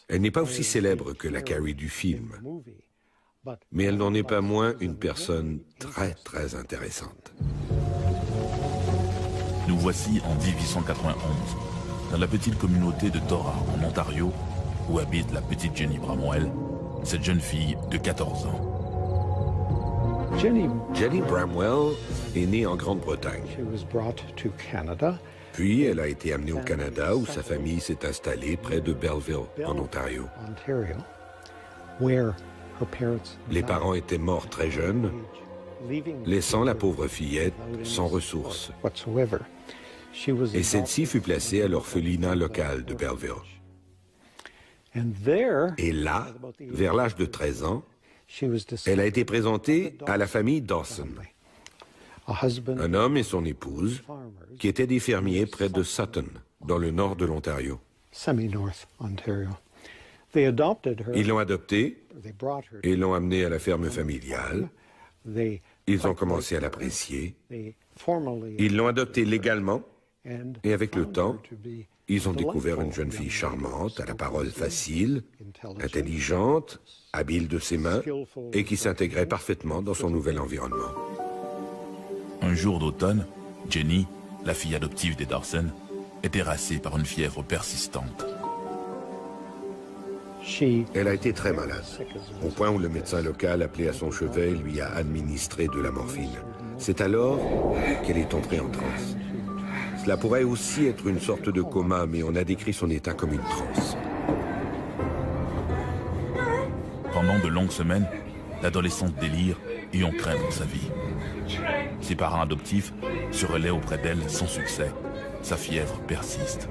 Elle n'est pas aussi célèbre que la Carrie du film, mais elle n'en est pas moins une personne très, très intéressante. Nous voici en 1891, dans la petite communauté de Tora, en Ontario, où habite la petite Jenny Bramwell, cette jeune fille de 14 ans. Jenny Bramwell est née en Grande-Bretagne. Puis elle a été amenée au Canada, où sa famille s'est installée près de Belleville, en Ontario. Les parents étaient morts très jeunes, laissant la pauvre fillette sans ressources. Et celle-ci fut placée à l'orphelinat local de Belleville. Et là, vers l'âge de 13 ans, elle a été présentée à la famille Dawson, un homme et son épouse, qui étaient des fermiers près de Sutton, dans le nord de l'Ontario. Ils l'ont adoptée et l'ont amenée à la ferme familiale. Ils ont commencé à l'apprécier. Ils l'ont adoptée légalement et avec le temps, ils ont découvert une jeune fille charmante, à la parole facile, intelligente, habile de ses mains et qui s'intégrait parfaitement dans son nouvel environnement. Un jour d'automne, Jenny, la fille adoptive des Dawson, est terrassée par une fièvre persistante. Elle a été très malade, au point où le médecin local appelé à son chevet lui a administré de la morphine. C'est alors qu'elle est entrée en transe. Cela pourrait aussi être une sorte de coma, mais on a décrit son état comme une transe. Pendant de longues semaines, l'adolescente délire et on craint pour sa vie. Ses parents adoptifs se relaient auprès d'elle sans succès. Sa fièvre persiste.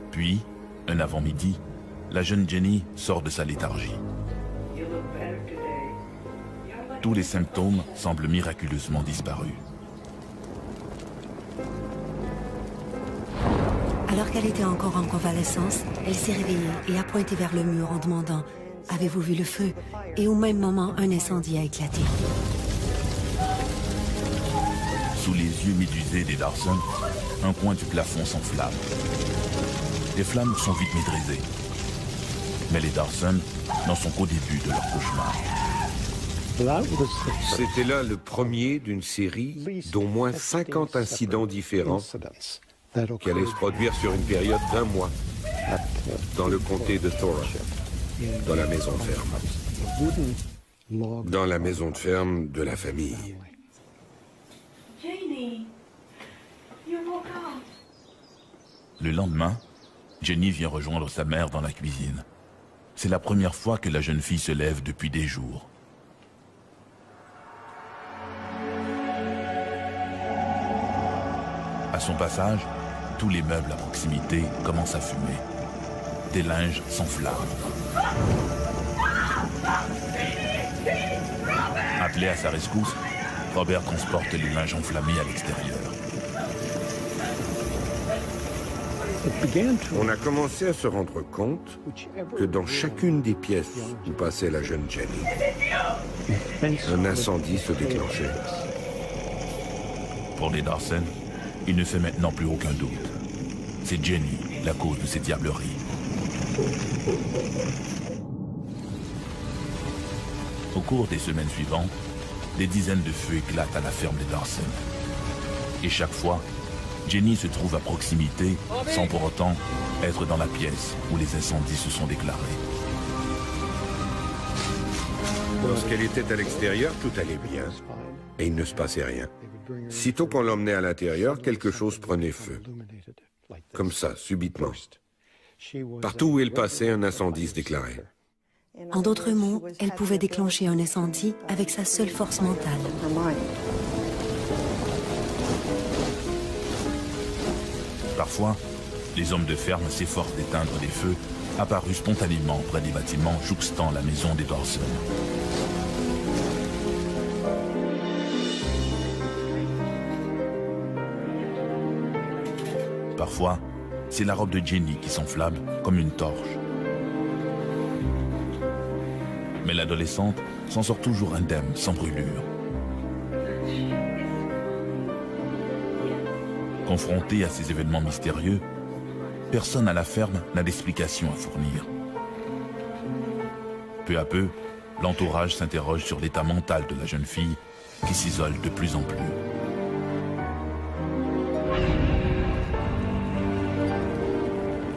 Puis, un avant-midi, la jeune Jenny sort de sa léthargie. Tous les symptômes semblent miraculeusement disparus. Alors qu'elle était encore en convalescence, elle s'est réveillée et a pointé vers le mur en demandant « Avez-vous vu le feu ?» Et au même moment, un incendie a éclaté. Sous les yeux médusés des Dawson, un coin du plafond s'enflamme. Les flammes sont vite maîtrisées. Mais les Dawson n'en sont qu'au début de leur cauchemar. C'était là le premier d'une série d'au moins 50 incidents différents qui allaient se produire sur une période d'1 mois dans le comté de Tora, dans la maison de ferme. Dans la maison de ferme de la famille. Le lendemain, Jenny vient rejoindre sa mère dans la cuisine. C'est la première fois que la jeune fille se lève depuis des jours. À son passage, tous les meubles à proximité commencent à fumer. Des linges s'enflamment. Appelé à sa rescousse, Robert transporte les linges enflammés à l'extérieur. On a commencé à se rendre compte que dans chacune des pièces où passait la jeune Jenny, un incendie se déclenchait. Pour les Dawson, il ne fait maintenant plus aucun doute. C'est Jenny la cause de ces diableries. Au cours des semaines suivantes, des dizaines de feux éclatent à la ferme des Dawson. Et chaque fois, Jenny se trouve à proximité, sans pour autant être dans la pièce où les incendies se sont déclarés. Lorsqu'elle était à l'extérieur, tout allait bien, et il ne se passait rien. Sitôt qu'on l'emmenait à l'intérieur, quelque chose prenait feu. Comme ça, subitement. Partout où elle passait, un incendie se déclarait. En d'autres mots, elle pouvait déclencher un incendie avec sa seule force mentale. Parfois, les hommes de ferme s'efforcent d'éteindre des feux apparus spontanément près des bâtiments jouxtant la maison des Dawson. Parfois, c'est la robe de Jenny qui s'enflamme comme une torche. Mais l'adolescente s'en sort toujours indemne, sans brûlure. Confronté à ces événements mystérieux, personne à la ferme n'a d'explication à fournir. Peu à peu, l'entourage s'interroge sur l'état mental de la jeune fille qui s'isole de plus en plus.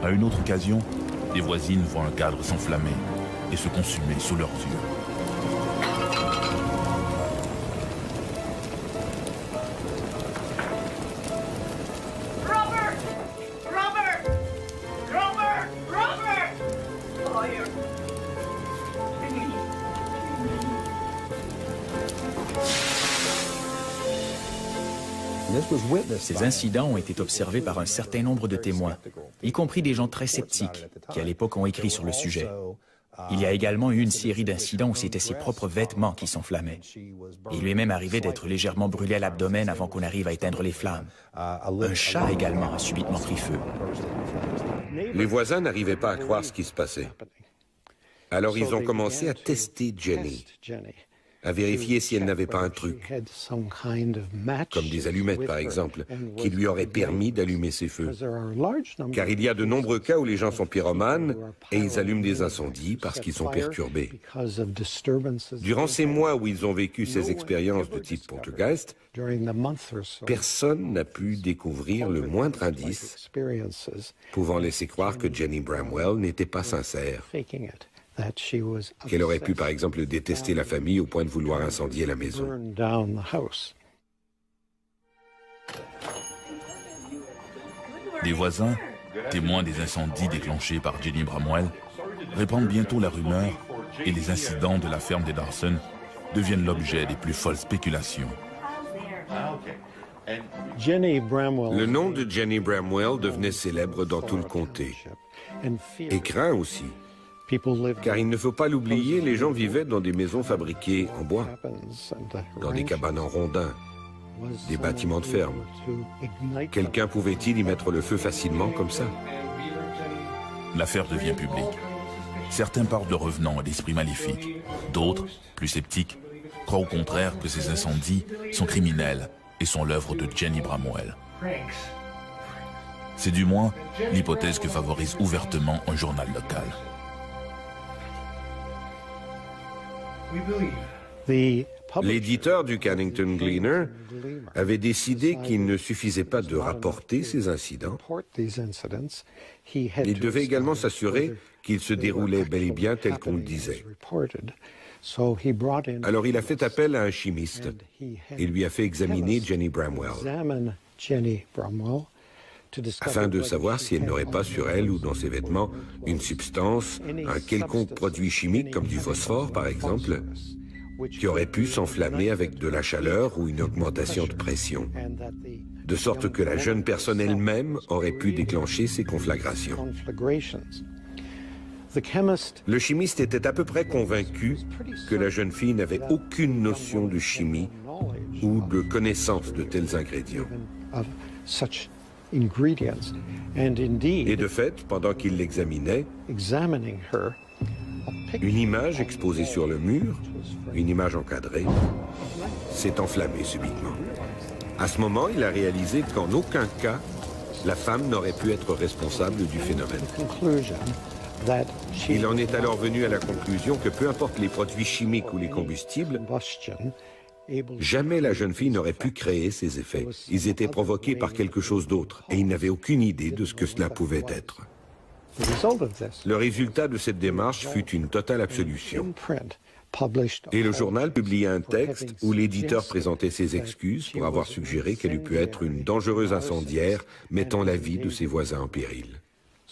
À une autre occasion, les voisines voient un cadre s'enflammer et se consumer sous leurs yeux. Ces incidents ont été observés par un certain nombre de témoins, y compris des gens très sceptiques, qui à l'époque ont écrit sur le sujet. Il y a également eu une série d'incidents où c'était ses propres vêtements qui s'enflammaient. Il lui est même arrivé d'être légèrement brûlé à l'abdomen avant qu'on arrive à éteindre les flammes. Un chat également a subitement pris feu. Les voisins n'arrivaient pas à croire ce qui se passait. Alors ils ont commencé à tester Jenny, à vérifier si elle n'avait pas un truc, comme des allumettes par exemple, qui lui auraient permis d'allumer ses feux. Car il y a de nombreux cas où les gens sont pyromanes et ils allument des incendies parce qu'ils sont perturbés. Durant ces mois où ils ont vécu ces expériences de type poltergeist, personne n'a pu découvrir le moindre indice pouvant laisser croire que Jenny Bramwell n'était pas sincère. Qu'elle aurait pu, par exemple, détester la famille au point de vouloir incendier la maison. Des voisins, témoins des incendies déclenchés par Jenny Bramwell, répandent bientôt la rumeur et les incidents de la ferme des Dawson deviennent l'objet des plus folles spéculations. Le nom de Jenny Bramwell devenait célèbre dans tout le comté, et craint aussi. Car il ne faut pas l'oublier, les gens vivaient dans des maisons fabriquées en bois, dans des cabanes en rondins, des bâtiments de ferme. Quelqu'un pouvait-il y mettre le feu facilement comme ça? L'affaire devient publique. Certains parlent de revenants et d'esprits maléfiques. D'autres, plus sceptiques, croient au contraire que ces incendies sont criminels et sont l'œuvre de Jenny Bramwell. C'est du moins l'hypothèse que favorise ouvertement un journal local. L'éditeur du Cannington Gleaner avait décidé qu'il ne suffisait pas de rapporter ces incidents. Il devait également s'assurer qu'ils se déroulaient bel et bien tel qu'on le disait. Alors il a fait appel à un chimiste et lui a fait examiner Jenny Bramwell afin de savoir si elle n'aurait pas sur elle ou dans ses vêtements une substance, un quelconque produit chimique comme du phosphore par exemple, qui aurait pu s'enflammer avec de la chaleur ou une augmentation de pression, de sorte que la jeune personne elle-même aurait pu déclencher ces conflagrations. Le chimiste était à peu près convaincu que la jeune fille n'avait aucune notion de chimie ou de connaissance de tels ingrédients. Et de fait, pendant qu'il l'examinait, une image exposée sur le mur, une image encadrée, s'est enflammée subitement. À ce moment, il a réalisé qu'en aucun cas, la femme n'aurait pu être responsable du phénomène. Il en est alors venu à la conclusion que peu importe les produits chimiques ou les combustibles, jamais la jeune fille n'aurait pu créer ces effets. Ils étaient provoqués par quelque chose d'autre et il n'avait aucune idée de ce que cela pouvait être. Le résultat de cette démarche fut une totale absolution. Et le journal publia un texte où l'éditeur présentait ses excuses pour avoir suggéré qu'elle eût pu être une dangereuse incendiaire mettant la vie de ses voisins en péril.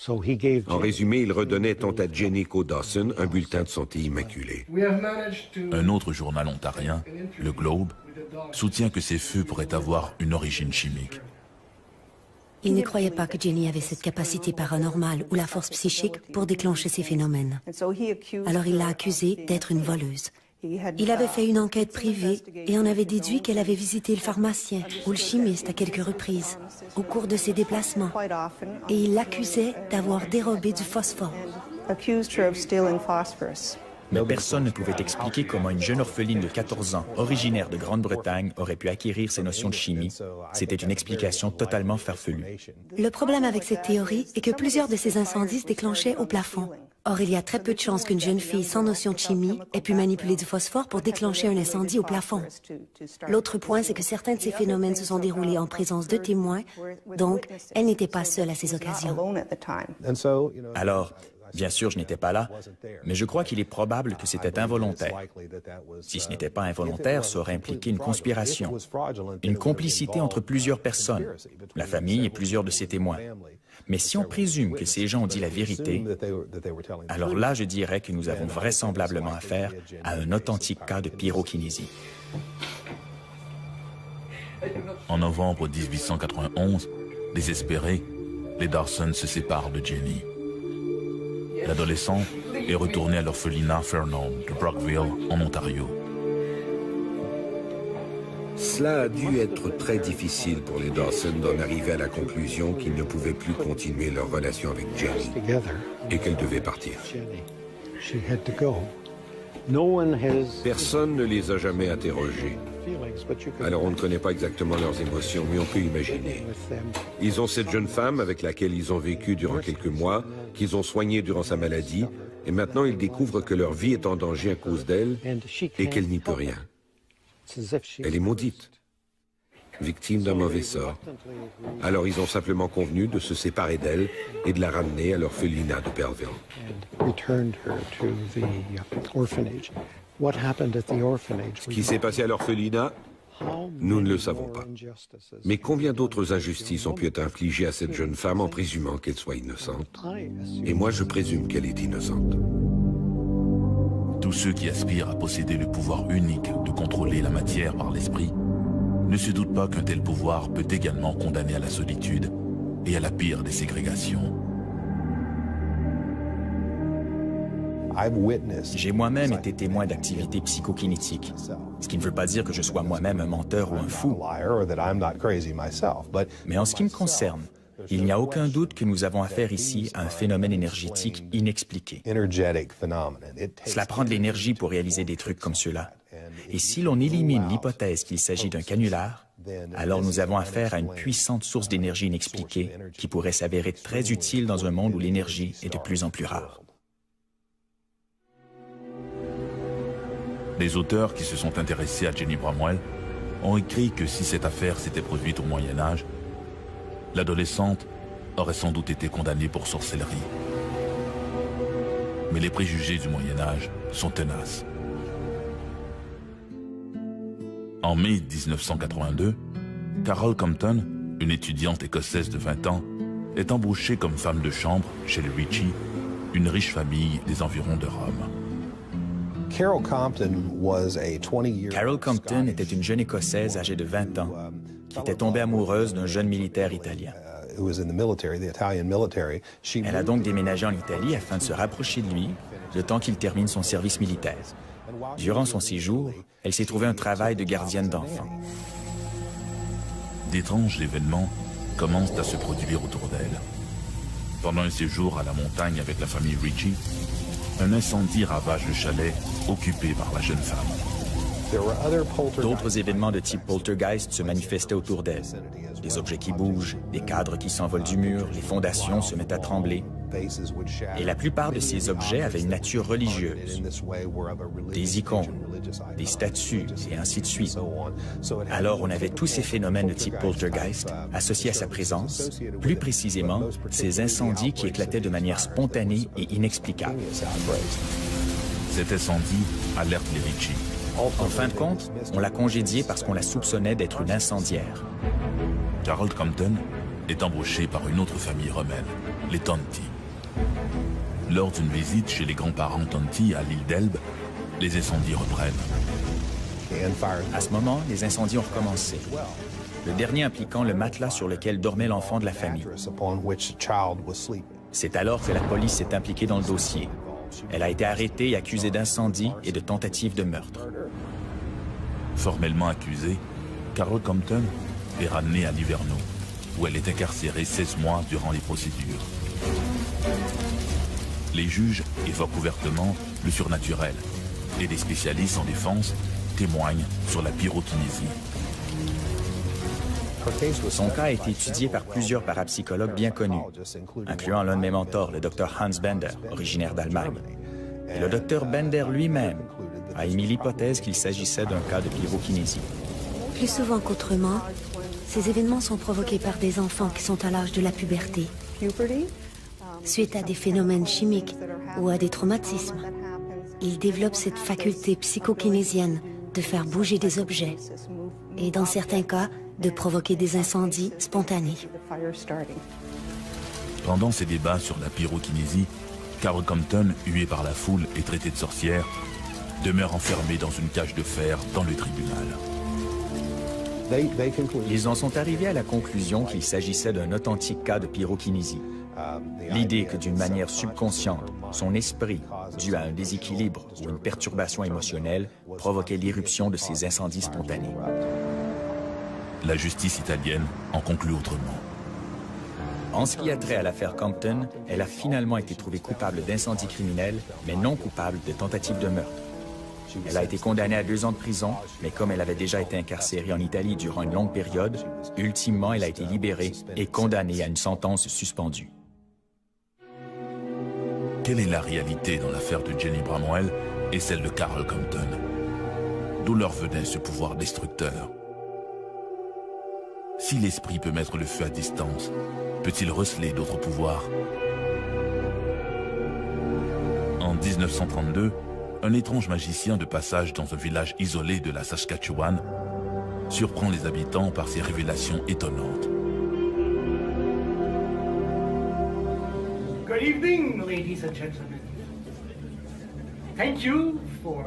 En résumé, il redonnait tant à Jenny qu'au Dawson un bulletin de santé immaculé. Un autre journal ontarien, le Globe, soutient que ces feux pourraient avoir une origine chimique. Il ne croyait pas que Jenny avait cette capacité paranormale ou la force psychique pour déclencher ces phénomènes. Alors il l'a accusée d'être une voleuse. Il avait fait une enquête privée et en avait déduit qu'elle avait visité le pharmacien ou le chimiste à quelques reprises au cours de ses déplacements. Et il l'accusait d'avoir dérobé du phosphore. Mais personne ne pouvait expliquer comment une jeune orpheline de 14 ans, originaire de Grande-Bretagne, aurait pu acquérir ces notions de chimie. C'était une explication totalement farfelue. Le problème avec cette théorie est que plusieurs de ces incendies se déclenchaient au plafond. Or, il y a très peu de chances qu'une jeune fille sans notion de chimie ait pu manipuler du phosphore pour déclencher un incendie au plafond. L'autre point, c'est que certains de ces phénomènes se sont déroulés en présence de témoins, donc elle n'était pas seule à ces occasions. Alors, bien sûr, je n'étais pas là, mais je crois qu'il est probable que c'était involontaire. Si ce n'était pas involontaire, ça aurait impliqué une conspiration, une complicité entre plusieurs personnes, la famille et plusieurs de ses témoins. Mais si on présume que ces gens ont dit la vérité, alors là, je dirais que nous avons vraisemblablement affaire à un authentique cas de pyrokinésie. En novembre 1891, désespérés, les Dawson se séparent de Jenny. L'adolescente est retournée à l'orphelinat Fernald de Brockville, en Ontario. Cela a dû être très difficile pour les Dawson d'en arriver à la conclusion qu'ils ne pouvaient plus continuer leur relation avec Jenny et qu'elle devait partir. Personne ne les a jamais interrogés. Alors on ne connaît pas exactement leurs émotions, mais on peut imaginer. Ils ont cette jeune femme avec laquelle ils ont vécu durant quelques mois, qu'ils ont soignée durant sa maladie, et maintenant ils découvrent que leur vie est en danger à cause d'elle et qu'elle n'y peut rien. Elle est maudite, victime d'un mauvais sort. Alors ils ont simplement convenu de se séparer d'elle et de la ramener à l'orphelinat de Belleville. Ce qui s'est passé à l'orphelinat, nous ne le savons pas. Mais combien d'autres injustices ont pu être infligées à cette jeune femme en présumant qu'elle soit innocente? Et moi, je présume qu'elle est innocente. Tous ceux qui aspirent à posséder le pouvoir unique de contrôler la matière par l'esprit ne se doutent pas qu'un tel pouvoir peut également condamner à la solitude et à la pire des ségrégations. J'ai moi-même été témoin d'activités psychokinétiques, ce qui ne veut pas dire que je sois moi-même un menteur ou un fou. Mais en ce qui me concerne, il n'y a aucun doute que nous avons affaire ici à un phénomène énergétique inexpliqué. Cela prend de l'énergie pour réaliser des trucs comme cela. Et si l'on élimine l'hypothèse qu'il s'agit d'un canular, alors nous avons affaire à une puissante source d'énergie inexpliquée qui pourrait s'avérer très utile dans un monde où l'énergie est de plus en plus rare. Les auteurs qui se sont intéressés à Jenny Bramwell ont écrit que si cette affaire s'était produite au Moyen-Âge, l'adolescente aurait sans doute été condamnée pour sorcellerie. Mais les préjugés du Moyen-Âge sont tenaces. En mai 1982, Carol Compton, une étudiante écossaise de 20 ans, est embauchée comme femme de chambre chez les Ritchie, une riche famille des environs de Rome. Carol Compton était une jeune Écossaise âgée de 20 ans qui était tombée amoureuse d'un jeune militaire italien. Elle a donc déménagé en Italie afin de se rapprocher de lui, le temps qu'il termine son service militaire. Durant son séjour, elle s'est trouvée un travail de gardienne d'enfants. D'étranges événements commencent à se produire autour d'elle. Pendant un séjour à la montagne avec la famille Ritchie, un incendie ravage le chalet occupé par la jeune femme. D'autres événements de type poltergeist se manifestaient autour d'elle. Des objets qui bougent, des cadres qui s'envolent du mur, les fondations se mettent à trembler. Et la plupart de ces objets avaient une nature religieuse. Des icônes, des statues, et ainsi de suite. Alors on avait tous ces phénomènes de type poltergeist associés à sa présence, plus précisément ces incendies qui éclataient de manière spontanée et inexplicable. Cet incendie alerte les Ritchie. En fin de compte, on l'a congédiée parce qu'on la soupçonnait d'être une incendiaire. Carol Compton est embauchée par une autre famille romaine, les Tonti. Lors d'une visite chez les grands-parents Tonti à l'île d'Elbe, les incendies reprennent. À ce moment, les incendies ont recommencé. Le dernier impliquant le matelas sur lequel dormait l'enfant de la famille. C'est alors que la police s'est impliquée dans le dossier. Elle a été arrêtée et accusée d'incendie et de tentative de meurtre. Formellement accusée, Carol Compton est ramenée à Liverno, où elle est incarcérée 16 mois durant les procédures. Les juges évoquent ouvertement le surnaturel et des spécialistes en défense témoignent sur la pyrokinésie. Son cas a été étudié par plusieurs parapsychologues bien connus, incluant l'un de mes mentors, le Dr Hans Bender, originaire d'Allemagne. Et le Dr Bender lui-même a émis l'hypothèse qu'il s'agissait d'un cas de pyrokinésie. Plus souvent qu'autrement, ces événements sont provoqués par des enfants qui sont à l'âge de la puberté, suite à des phénomènes chimiques ou à des traumatismes. Ils développent cette faculté psychokinésienne de faire bouger des objets et, dans certains cas, de provoquer des incendies spontanés. Pendant ces débats sur la pyrokinésie, Carol Compton, huée par la foule et traitée de sorcière, demeure enfermée dans une cage de fer dans le tribunal. Ils en sont arrivés à la conclusion qu'il s'agissait d'un authentique cas de pyrokinésie. L'idée que d'une manière subconsciente, son esprit, dû à un déséquilibre ou une perturbation émotionnelle, provoquait l'irruption de ces incendies spontanés. La justice italienne en conclut autrement. En ce qui a trait à l'affaire Compton, elle a finalement été trouvée coupable d'incendie criminel, mais non coupable de tentative de meurtre. Elle a été condamnée à 2 ans de prison, mais comme elle avait déjà été incarcérée en Italie durant une longue période, ultimement elle a été libérée et condamnée à une sentence suspendue. Quelle est la réalité dans l'affaire de Jenny Bramwell et celle de Carol Compton? D'où leur venait ce pouvoir destructeur? Si l'esprit peut mettre le feu à distance, peut-il receler d'autres pouvoirs? En 1932, un étrange magicien de passage dans un village isolé de la Saskatchewan surprend les habitants par ses révélations étonnantes. Good evening, ladies and gentlemen. Thank you for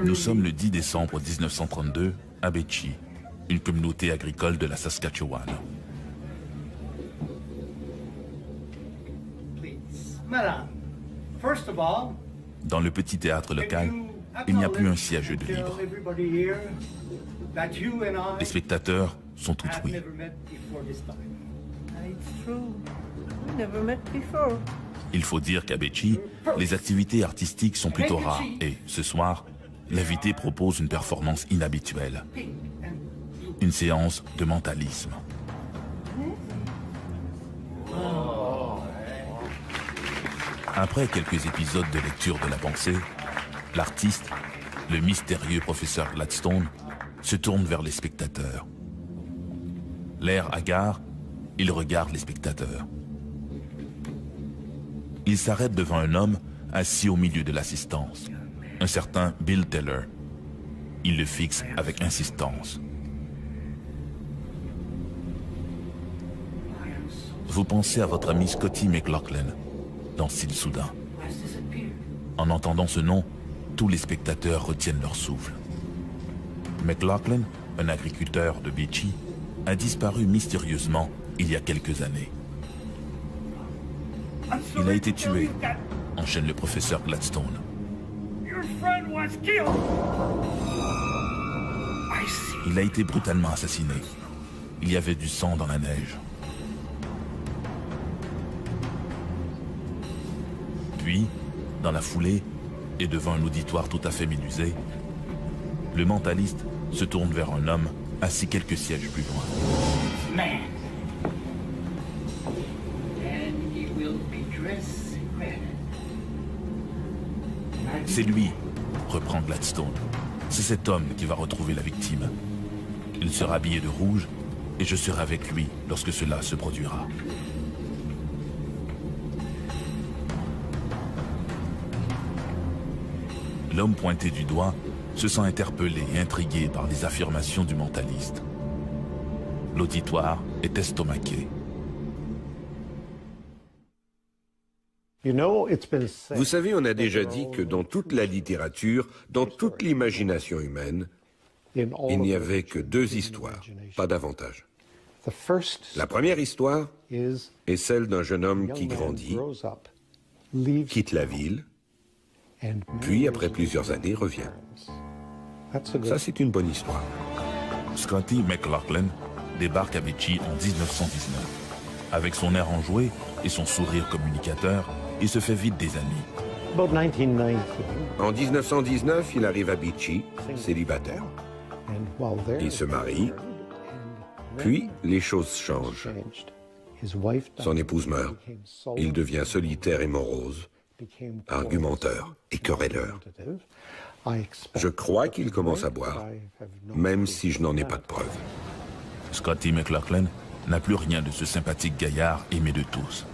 Nous sommes le 10 décembre 1932 à Beachy, une communauté agricole de la Saskatchewan. Please, madame. First of all, dans le petit théâtre local, il n'y a plus un siège de libre. Les spectateurs sont tout ouïs. Il faut dire qu'à Beachy, les activités artistiques sont plutôt rares et, ce soir, l'invité propose une performance inhabituelle. Une séance de mentalisme. Après quelques épisodes de lecture de la pensée, l'artiste, le mystérieux professeur Gladstone, se tourne vers les spectateurs. L'air hagard, il regarde les spectateurs. Il s'arrête devant un homme assis au milieu de l'assistance, un certain Bill Taylor. Il le fixe avec insistance. Vous pensez à votre ami Scotty McLaughlin, dans style soudain. En entendant ce nom, tous les spectateurs retiennent leur souffle. McLaughlin, un agriculteur de Beachy, a disparu mystérieusement il y a quelques années. Il a été tué, enchaîne le professeur Gladstone. Il a été brutalement assassiné. Il y avait du sang dans la neige. Puis, dans la foulée, et devant un auditoire tout à fait médusé, le mentaliste se tourne vers un homme assis quelques sièges plus loin. C'est lui, reprend Gladstone. C'est cet homme qui va retrouver la victime. Il sera habillé de rouge et je serai avec lui lorsque cela se produira. L'homme pointé du doigt se sent interpellé et intrigué par les affirmations du mentaliste. L'auditoire est estomaqué. Vous savez, on a déjà dit que dans toute la littérature, dans toute l'imagination humaine, il n'y avait que 2 histoires, pas davantage. La première histoire est celle d'un jeune homme qui grandit, quitte la ville, puis après plusieurs années revient. Ça, c'est une bonne histoire. Scotty McLaughlin débarque à Beachy en 1919. Avec son air enjoué et son sourire communicateur, il se fait vite des amis. En 1919, il arrive à Beachy, célibataire. Il se marie, puis les choses changent. Son épouse meurt. Il devient solitaire et morose, argumenteur et querelleur. Je crois qu'il commence à boire, même si je n'en ai pas de preuves. Scotty McLaughlin n'a plus rien de ce sympathique gaillard aimé de tous.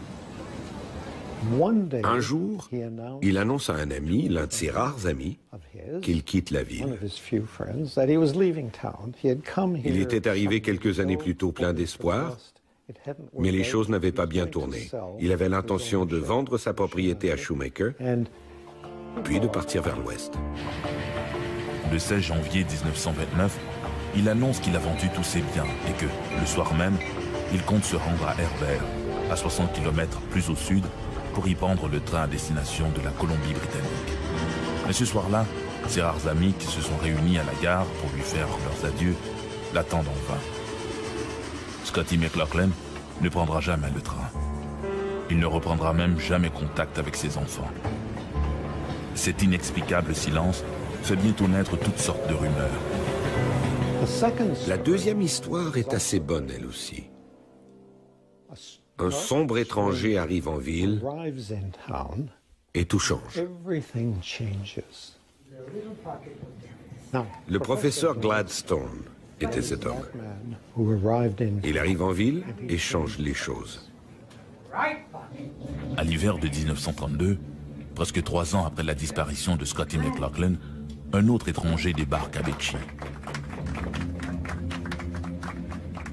Un jour, il annonce à un ami, l'un de ses rares amis, qu'il quitte la ville. Il était arrivé quelques années plus tôt plein d'espoir, mais les choses n'avaient pas bien tourné. Il avait l'intention de vendre sa propriété à Shoemaker, puis de partir vers l'ouest. Le 16 janvier 1929, il annonce qu'il a vendu tous ses biens et que, le soir même, il compte se rendre à Herbert, à 60 km plus au sud, pour y prendre le train à destination de la Colombie-Britannique. Mais ce soir-là, ses rares amis qui se sont réunis à la gare pour lui faire leurs adieux l'attendent en vain. Scotty McLaughlin ne prendra jamais le train. Il ne reprendra même jamais contact avec ses enfants. Cet inexplicable silence fait bientôt naître toutes sortes de rumeurs. La deuxième histoire est assez bonne, elle aussi. Un sombre étranger arrive en ville et tout change. Le professeur Gladstone était cet homme. Il arrive en ville et change les choses. À l'hiver de 1932, presque 3 ans après la disparition de Scotty McLaughlin, un autre étranger débarque à Beachy.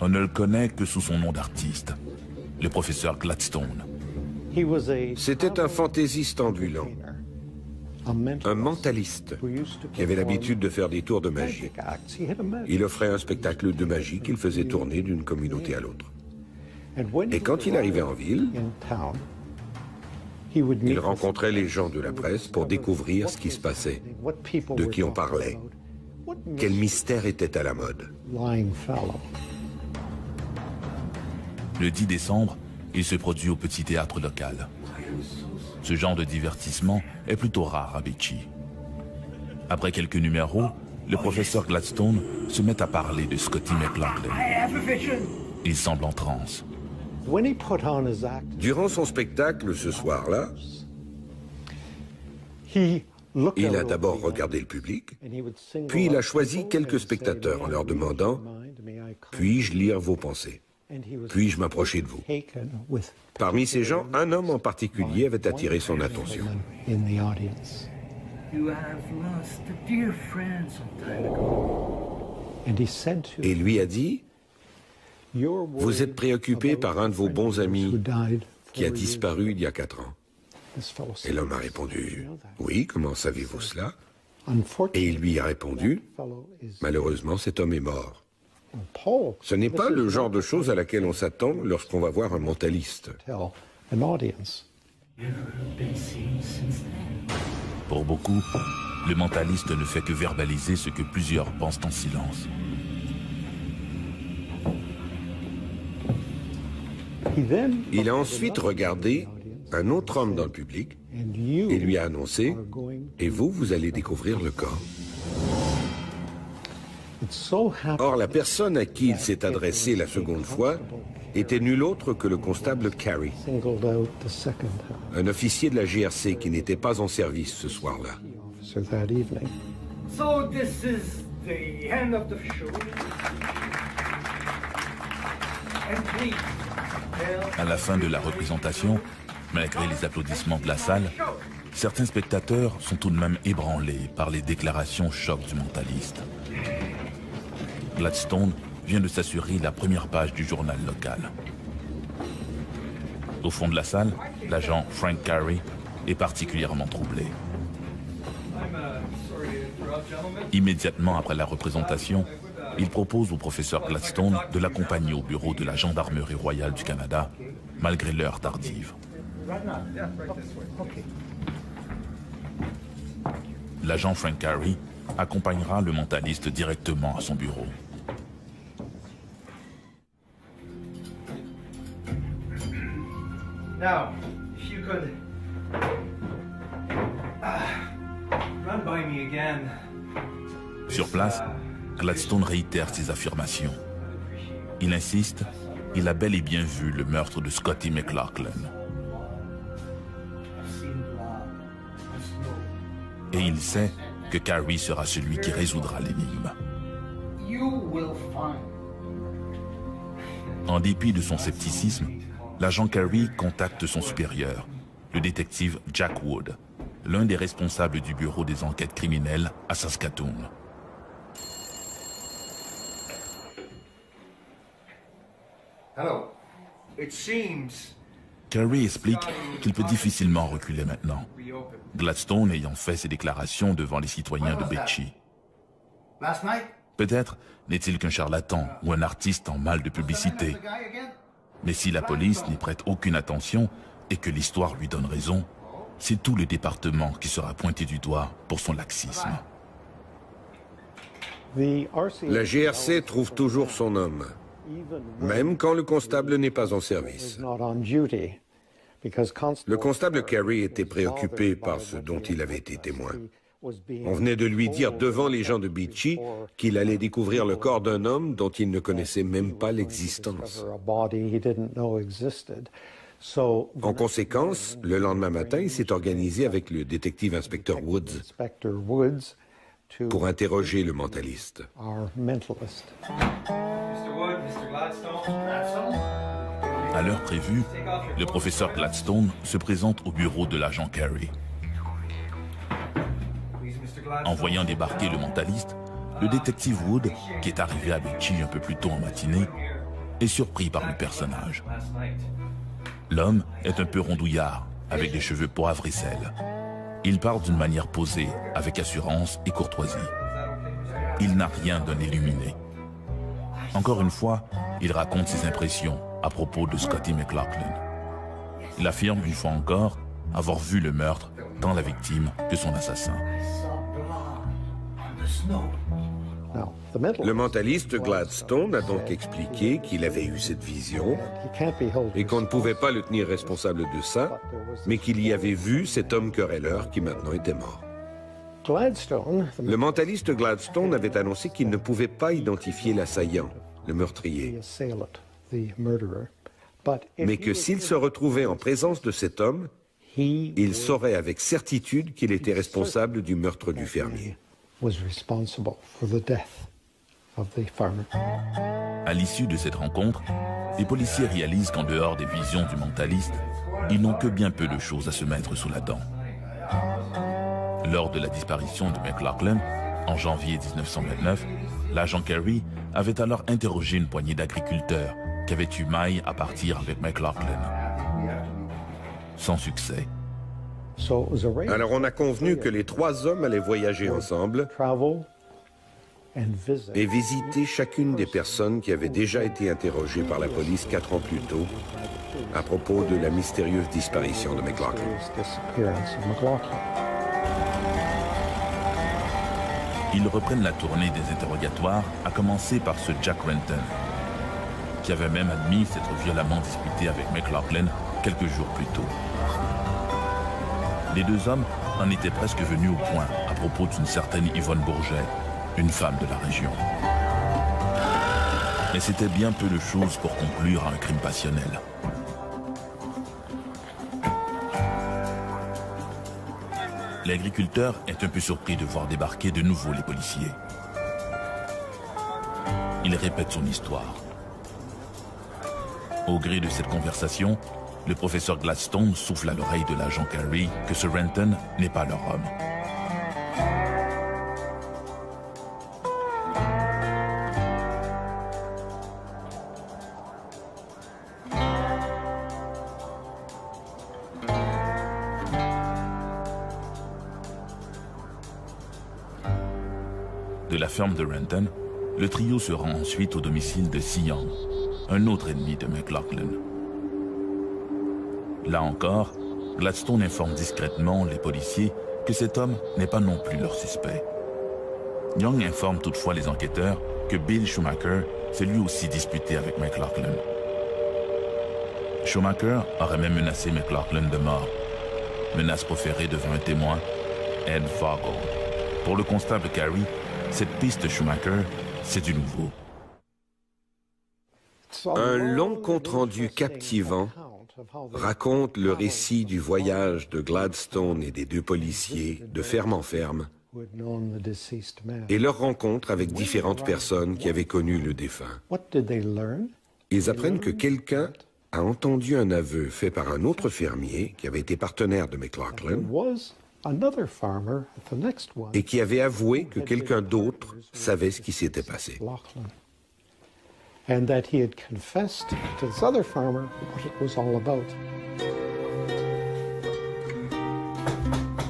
On ne le connaît que sous son nom d'artiste, le professeur Gladstone. C'était un fantaisiste ambulant, un mentaliste qui avait l'habitude de faire des tours de magie. Il offrait un spectacle de magie qu'il faisait tourner d'une communauté à l'autre. Et quand il arrivait en ville, il rencontrait les gens de la presse pour découvrir ce qui se passait, de qui on parlait, quel mystère était à la mode. Le 10 décembre, il se produit au petit théâtre local. Ce genre de divertissement est plutôt rare à Beachy. Après quelques numéros, le professeur Gladstone se met à parler de Scotty McLaughlin. Il semble en transe. Durant son spectacle ce soir-là, il a d'abord regardé le public, puis il a choisi quelques spectateurs en leur demandant « Puis-je lire vos pensées ? Puis-je m'approcher de vous ?» Parmi ces gens, un homme en particulier avait attiré son attention. Et lui a dit « Vous êtes préoccupé par un de vos bons amis qui a disparu il y a 4 ans. » Et l'homme a répondu « Oui, comment savez-vous cela ?» Et il lui a répondu « Malheureusement, cet homme est mort. » Ce n'est pas le genre de choses à laquelle on s'attend lorsqu'on va voir un mentaliste. Pour beaucoup, le mentaliste ne fait que verbaliser ce que plusieurs pensent en silence. Il a ensuite regardé un autre homme dans le public et lui a annoncé « Et vous, vous allez découvrir le corps. » Or, la personne à qui il s'est adressé la seconde fois était nul autre que le constable Carey, un officier de la GRC qui n'était pas en service ce soir-là. À la fin de la représentation, malgré les applaudissements de la salle, certains spectateurs sont tout de même ébranlés par les déclarations choc du mentaliste. Gladstone vient de s'assurer la première page du journal local. Au fond de la salle, l'agent Frank Carey est particulièrement troublé. Immédiatement après la représentation, il propose au professeur Gladstone de l'accompagner au bureau de la Gendarmerie royale du Canada, malgré l'heure tardive. L'agent Frank Carey accompagnera le mentaliste directement à son bureau. Now, if you could Sur place, Gladstone réitère ses affirmations. Il insiste, il a bel et bien vu le meurtre de Scotty McLaughlin. Et il sait que Carey sera celui qui résoudra l'énigme. En dépit de son scepticisme, l'agent Carey contacte son supérieur, le détective Jack Wood, l'un des responsables du bureau des enquêtes criminelles à Saskatoon. Carey explique qu'il peut difficilement reculer maintenant, Gladstone ayant fait ses déclarations devant les citoyens de Beachy. Peut-être n'est-il qu'un charlatan ou un artiste en mal de publicité. Mais si la police n'y prête aucune attention et que l'histoire lui donne raison, c'est tout le département qui sera pointé du doigt pour son laxisme. La GRC trouve toujours son homme, même quand le constable n'est pas en service. Le constable Carey était préoccupé par ce dont il avait été témoin. On venait de lui dire devant les gens de Beachy qu'il allait découvrir le corps d'un homme dont il ne connaissait même pas l'existence. En conséquence, le lendemain matin, il s'est organisé avec le détective inspecteur Woods pour interroger le mentaliste. À l'heure prévue, le professeur Gladstone se présente au bureau de l'agent Carey. En voyant débarquer le mentaliste, le détective Wood, qui est arrivé à Beachy un peu plus tôt en matinée, est surpris par le personnage. L'homme est un peu rondouillard, avec des cheveux poivre et sel. Il parle d'une manière posée, avec assurance et courtoisie. Il n'a rien d'un illuminé. Encore une fois, il raconte ses impressions à propos de Scotty McLaughlin. Il affirme une fois encore avoir vu le meurtre, tant la victime que son assassin. Le mentaliste Gladstone a donc expliqué qu'il avait eu cette vision et qu'on ne pouvait pas le tenir responsable de ça, mais qu'il y avait vu cet homme querelleur qui maintenant était mort. Le mentaliste Gladstone avait annoncé qu'il ne pouvait pas identifier l'assaillant, le meurtrier, mais que s'il se retrouvait en présence de cet homme, il saurait avec certitude qu'il était responsable du meurtre du fermier. À l'issue de cette rencontre, les policiers réalisent qu'en dehors des visions du mentaliste, ils n'ont que bien peu de choses à se mettre sous la dent. Lors de la disparition de McLaughlin, en janvier 1929, l'agent Carey avait alors interrogé une poignée d'agriculteurs qui avaient eu maille à partir avec McLaughlin. Sans succès. Alors on a convenu que les trois hommes allaient voyager ensemble et visiter chacune des personnes qui avaient déjà été interrogées par la police 4 ans plus tôt à propos de la mystérieuse disparition de McLaughlin. Ils reprennent la tournée des interrogatoires, à commencer par ce Jack Renton, qui avait même admis s'être violemment disputé avec McLaughlin quelques jours plus tôt. Les deux hommes en étaient presque venus au point à propos d'une certaine Yvonne Bourget, une femme de la région. Mais c'était bien peu de choses pour conclure à un crime passionnel. L'agriculteur est un peu surpris de voir débarquer de nouveau les policiers. Il répète son histoire. Au gré de cette conversation, le professeur Gladstone souffle à l'oreille de l'agent Carey que ce Renton n'est pas leur homme. De la ferme de Renton, le trio se rend ensuite au domicile de Sion, un autre ennemi de McLaughlin. Là encore, Gladstone informe discrètement les policiers que cet homme n'est pas non plus leur suspect. Young informe toutefois les enquêteurs que Bill Schumacher s'est lui aussi disputé avec McLaughlin. Schumacher aurait même menacé McLaughlin de mort, menace proférée devant un témoin, Ed Vogel. Pour le constable Carey, cette piste Schumacher, c'est du nouveau. Un long compte-rendu captivant raconte le récit du voyage de Gladstone et des deux policiers de ferme en ferme et leur rencontre avec différentes personnes qui avaient connu le défunt. Ils apprennent que quelqu'un a entendu un aveu fait par un autre fermier qui avait été partenaire de McLaughlin et qui avait avoué que quelqu'un d'autre savait ce qui s'était passé.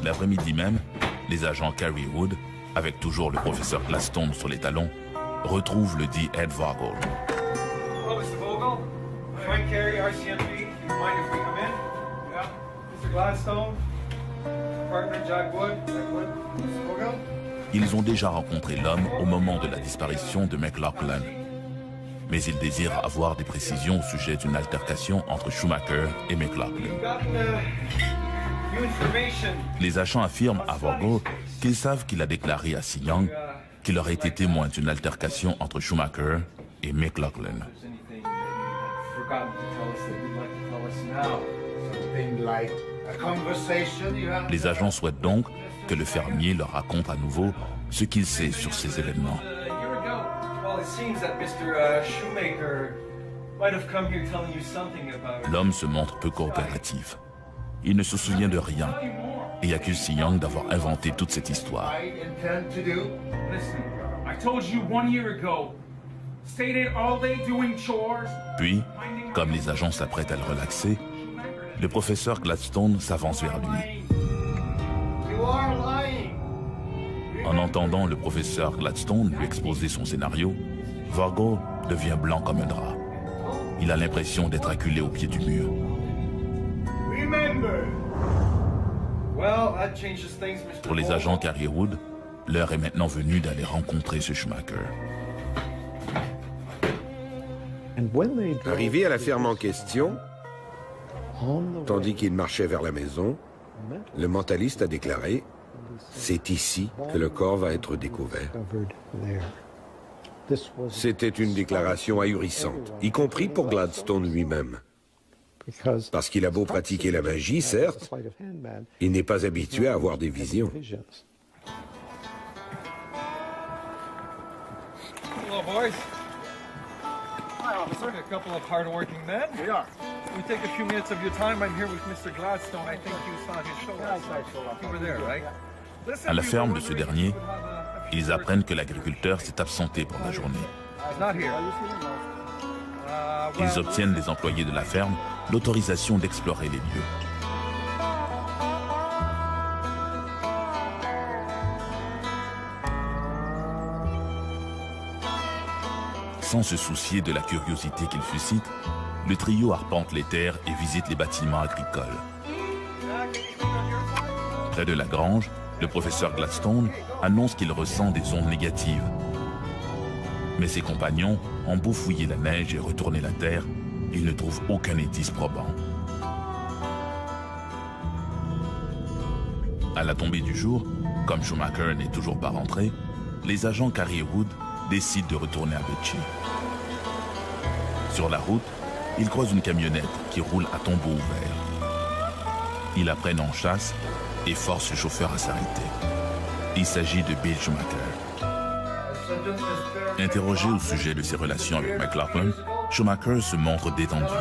L'après-midi même, les agents Carey Wood, avec toujours le professeur Gladstone sur les talons, retrouvent le dit Ed Vogel. Hello, Mr. Vogel. Frank Carey, RCMP. You mind if we come in? Yeah. Mr. Gladstone. Partner Jack Wood. Mr. Vogel. Ils ont déjà rencontré l'homme au moment de la disparition de McLaughlin. Mais ils désirent avoir des précisions au sujet d'une altercation entre Schumacher et McLaughlin. Les agents affirment à Vogel qu'ils savent qu'il a déclaré à C. Young qu'il aurait été témoin d'une altercation entre Schumacher et McLaughlin. Les agents souhaitent donc que le fermier leur raconte à nouveau ce qu'il sait sur ces événements. L'homme se montre peu coopératif. Il ne se souvient de rien et accuse C. Young d'avoir inventé toute cette histoire. Puis, comme les agents s'apprêtent à le relaxer, le professeur Gladstone s'avance vers lui. En entendant le professeur Gladstone lui exposer son scénario, Vogel devient blanc comme un drap. Il a l'impression d'être acculé au pied du mur. Pour les agents Carey Wood, l'heure est maintenant venue d'aller rencontrer ce Schumacher. Arrivé à la ferme en question, tandis qu'il marchait vers la maison, le mentaliste a déclaré « C'est ici que le corps va être découvert ». C'était une déclaration ahurissante, y compris pour Gladstone lui-même. Parce qu'il a beau pratiquer la magie, certes, il n'est pas habitué à avoir des visions. Hello, boys. Hi, officer. A couple of hard-working men. We are. We take a few minutes of your time. I'm here with Mr. Gladstone. I think you saw his show. You were there, right? À la ferme de ce dernier, ils apprennent que l'agriculteur s'est absenté pour la journée. Ils obtiennent des employés de la ferme l'autorisation d'explorer les lieux. Sans se soucier de la curiosité qu'il suscite, le trio arpente les terres et visite les bâtiments agricoles. Près de la grange, le professeur Gladstone annonce qu'il ressent des ondes négatives. Mais ses compagnons ont beau fouiller la neige et retourner la terre, ils ne trouvent aucun indice probant. À la tombée du jour, comme Schumacher n'est toujours pas rentré, les agents Carey Wood décident de retourner à Betchy. Sur la route, ils croisent une camionnette qui roule à tombeau ouvert. Ils la prennent en chasse et forcent le chauffeur à s'arrêter. Il s'agit de Bill Schumacher. Interrogé au sujet de ses relations avec McLaughlin, Schumacher se montre détendu.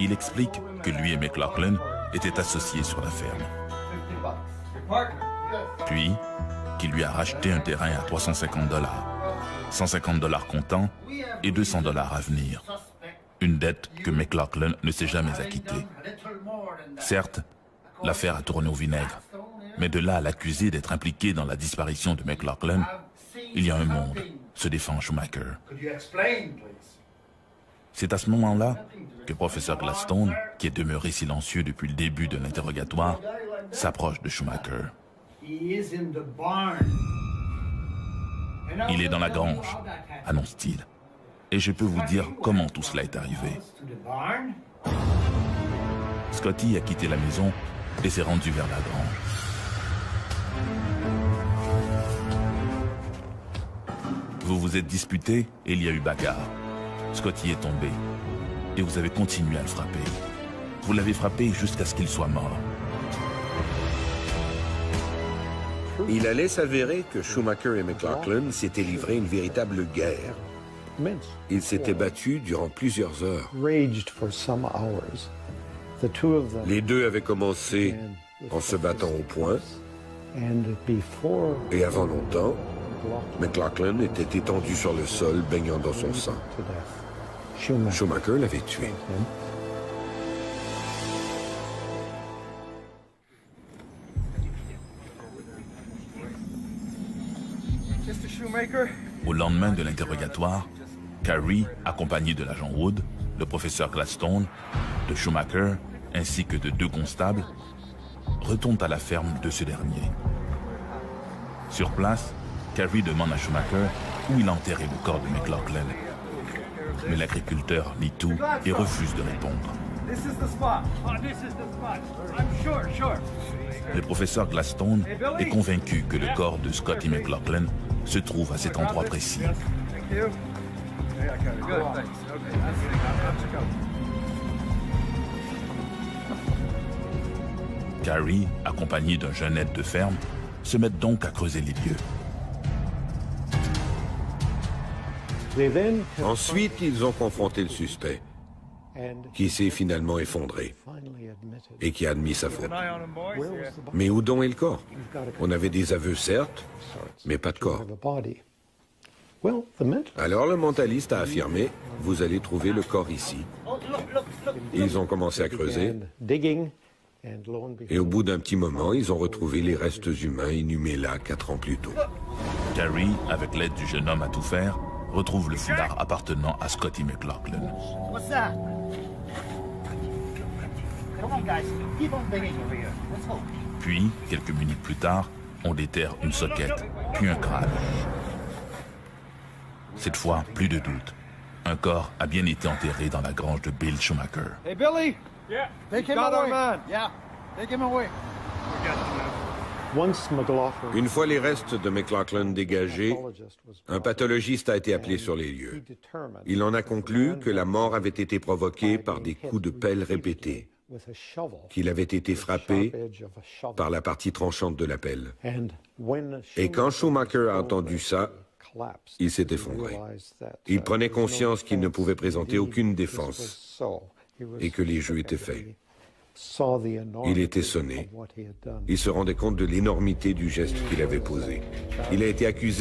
Il explique que lui et McLaughlin étaient associés sur la ferme. Puis, qu'il lui a racheté un terrain à $350, $150 comptant et $200 à venir. Une dette que McLaughlin ne s'est jamais acquittée. Certes, l'affaire a tourné au vinaigre, mais de là à l'accuser d'être impliqué dans la disparition de McLaughlin, il y a un monde, se défend Schumacher. C'est à ce moment-là que professeur Gladstone, qui est demeuré silencieux depuis le début de l'interrogatoire, s'approche de Schumacher. Il est dans la grange, annonce-t-il. Et je peux vous dire comment tout cela est arrivé. Scotty a quitté la maison et s'est rendu vers la grange. Vous vous êtes disputé et il y a eu bagarre. Scotty est tombé et vous avez continué à le frapper. Vous l'avez frappé jusqu'à ce qu'il soit mort. Il allait s'avérer que Schumacher et McLaughlin s'étaient livrés une véritable guerre. Ils s'étaient battus durant plusieurs heures. Les deux avaient commencé en se battant au poing. Et avant longtemps, McLaughlin était étendu sur le sol, baignant dans son sang. Schumacher l'avait tué. Au lendemain de l'interrogatoire, Carrie, accompagné de l'agent Wood, le professeur Gladstone, de Schumacher, ainsi que de 2 constables, retourne à la ferme de ce dernier. Sur place, Carrie demande à Schumacher où il a enterré le corps de McLaughlin. Mais l'agriculteur nie tout et refuse de répondre. Le professeur Gladstone est convaincu que le corps de Scotty McLaughlin se trouve à cet endroit précis. Carrie, accompagné d'un jeune aide de ferme, se met donc à creuser les lieux. Ensuite, ils ont confronté le suspect, qui s'est finalement effondré et qui a admis sa faute. Mais où donc est le corps? On avait des aveux, certes, mais pas de corps. Alors le mentaliste a affirmé, vous allez trouver le corps ici. Ils ont commencé à creuser, et au bout d'un petit moment, ils ont retrouvé les restes humains inhumés là 4 ans plus tôt. Carrie, avec l'aide du jeune homme à tout faire, retrouve le foulard appartenant à Scotty McLaughlin. Puis, quelques minutes plus tard, on déterre une soquette, puis un crâne. Cette fois, plus de doute. Un corps a bien été enterré dans la grange de Bill Schumacher. Hey Billy! Yeah. Take him away! Yeah, take him away. Une fois les restes de McLaughlin dégagés, un pathologiste a été appelé sur les lieux. Il en a conclu que la mort avait été provoquée par des coups de pelle répétés, qu'il avait été frappé par la partie tranchante de la pelle. Et quand Schumacher a entendu ça, il s'est effondré. Il prenait conscience qu'il ne pouvait présenter aucune défense et que les jeux étaient faits. Il était sonné. Il se rendait compte de l'énormité du geste qu'il avait posé. Il a été accusé